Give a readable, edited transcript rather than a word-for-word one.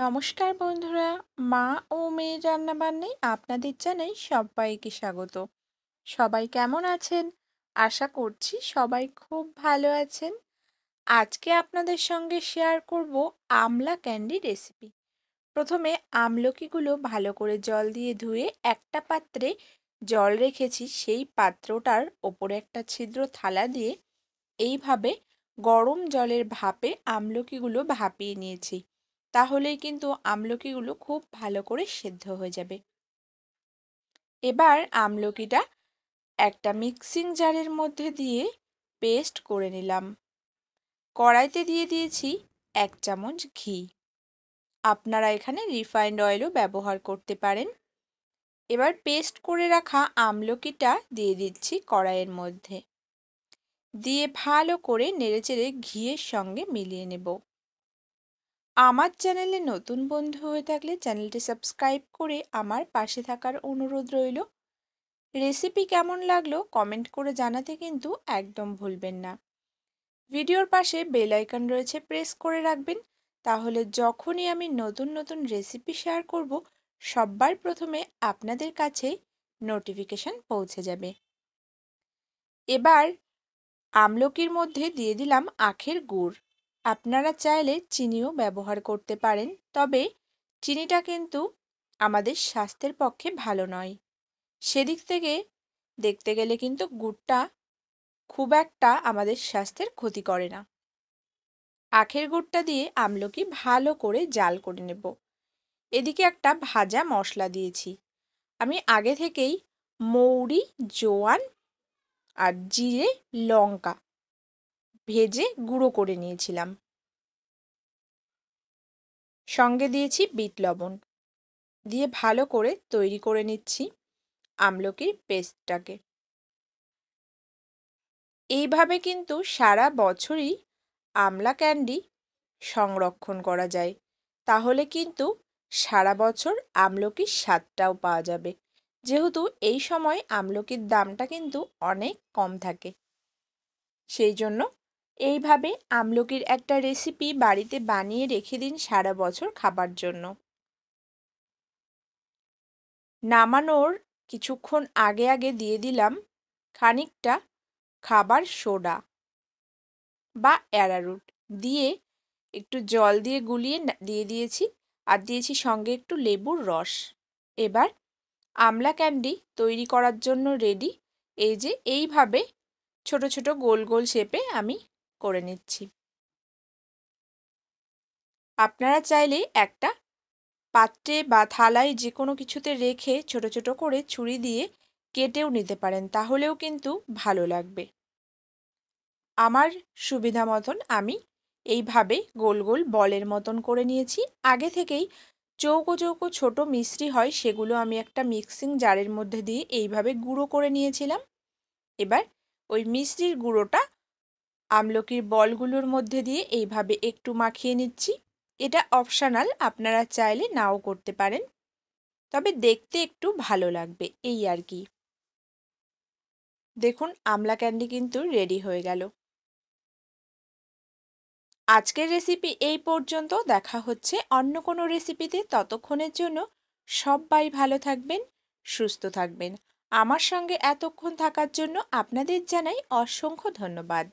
নমস্কার বন্ধুরা, মা ও মেয়ের রান্নাবান্নায় আপনাদের জানাই সবাইকে স্বাগত। সবাই কেমন আছেন? আশা করছি সবাই খুব ভালো আছেন। আজকে আপনাদের সঙ্গে শেয়ার করব আমলা ক্যান্ডি রেসিপি। প্রথমে আমলকিগুলো ভালো করে জল দিয়ে ধুয়ে একটা পাত্রে জল রেখেছি। সেই পাত্রটার ওপরে একটা ছিদ্র থালা দিয়ে এইভাবে গরম জলের ভাপে আমলকিগুলো ভাপিয়ে নিয়েছি। তাহলেই কিন্তু আমলকিগুলো খুব ভালো করে সেদ্ধ হয়ে যাবে। এবার আমলকিটা একটা মিক্সিং জারের মধ্যে দিয়ে পেস্ট করে নিলাম। কড়াইতে দিয়ে দিয়েছি 1 চামচ ঘি। আপনারা এখানে রিফাইন্ড অয়েলও ব্যবহার করতে পারেন। এবার পেস্ট করে রাখা আমলকিটা দিয়ে দিচ্ছি কড়াইয়ের মধ্যে। দিয়ে ভালো করে নেড়েচেড়ে ঘিয়ের সঙ্গে মিলিয়ে নেব। আমার চ্যানেলে নতুন বন্ধু হয়ে থাকলে চ্যানেলটি সাবস্ক্রাইব করে আমার পাশে থাকার অনুরোধ রইল। রেসিপি কেমন লাগলো কমেন্ট করে জানাতে কিন্তু একদম ভুলবেন না। ভিডিওর পাশে বেল আইকন রয়েছে, প্রেস করে রাখবেন, তাহলে যখনই আমি নতুন নতুন রেসিপি শেয়ার করব সবার প্রথমে আপনাদের কাছে নোটিফিকেশন পৌঁছে যাবে। এবার আমলকির মধ্যে দিয়ে দিলাম আখের গুড়। আপনারা চাইলে চিনিও ব্যবহার করতে পারেন, তবে চিনিটা কিন্তু আমাদের স্বাস্থ্যের পক্ষে ভালো নয়। সেদিক থেকে দেখতে গেলে কিন্তু গুড়টা খুব একটা আমাদের স্বাস্থ্যের ক্ষতি করে না। আখের গুড়টা দিয়ে আমলকি ভালো করে জাল করে নেব। এদিকে একটা ভাজা মশলা দিয়েছি। আমি আগে থেকেই মৌরি, জোয়ান আর জিরে, লঙ্কা ভেজে গুঁড়ো করে নিয়েছিলাম। সঙ্গে দিয়েছি বিট লবণ। দিয়ে ভালো করে তৈরি করে নিচ্ছি আমলকির পেস্টটাকে। এইভাবে কিন্তু সারা বছরই আমলা ক্যান্ডি সংরক্ষণ করা যায়। তাহলে কিন্তু সারা বছর আমলকির স্বাদটাও পাওয়া যাবে। যেহেতু এই সময় আমলকির দামটা কিন্তু অনেক কম থাকে, সেই জন্য এইভাবে আমলকির একটা রেসিপি বাড়িতে বানিয়ে রেখে দিন সারা বছর খাবার জন্য। নামানোর কিছুক্ষণ আগে আগে দিয়ে দিলাম খানিকটা খাবার সোডা বা অ্যারারুট, দিয়ে একটু জল দিয়ে গুলিয়ে দিয়ে দিয়েছি, আর দিয়েছি সঙ্গে একটু লেবুর রস। এবার আমলা ক্যান্ডি তৈরি করার জন্য রেডি। এই যে এইভাবে ছোট ছোট গোল গোল শেপে আমি করে নিচ্ছি। আপনারা চাইলে একটা পাত্রে বা থালায় যে কোনো কিছুতে রেখে ছোট ছোট করে ছুরি দিয়ে কেটেও নিতে পারেন, তাহলেও কিন্তু ভালো লাগবে। আমার সুবিধা মতন আমি এইভাবে গোল গোল বলের মতন করে নিয়েছি। আগে থেকেই চৌকো চৌকো ছোট মিশ্রি হয়, সেগুলো আমি একটা মিক্সিং জারের মধ্যে দিয়ে এইভাবে গুঁড়ো করে নিয়েছিলাম। এবার ওই মিশ্রির গুঁড়োটা আমলকির বলগুলোর মধ্যে দিয়ে এইভাবে একটু মাখিয়ে নিচ্ছি। এটা অপশনাল, আপনারা চাইলে নাও করতে পারেন, তবে দেখতে একটু ভালো লাগবে এই আর কি। দেখুন আমলা ক্যান্ডি কিন্তু রেডি হয়ে গেল। আজকের রেসিপি এই পর্যন্ত। দেখা হচ্ছে অন্য কোনো রেসিপিতে। ততক্ষণের জন্য সবাই ভালো থাকবেন, সুস্থ থাকবেন। আমার সঙ্গে এতক্ষণ থাকার জন্য আপনাদের জানাই অসংখ্য ধন্যবাদ।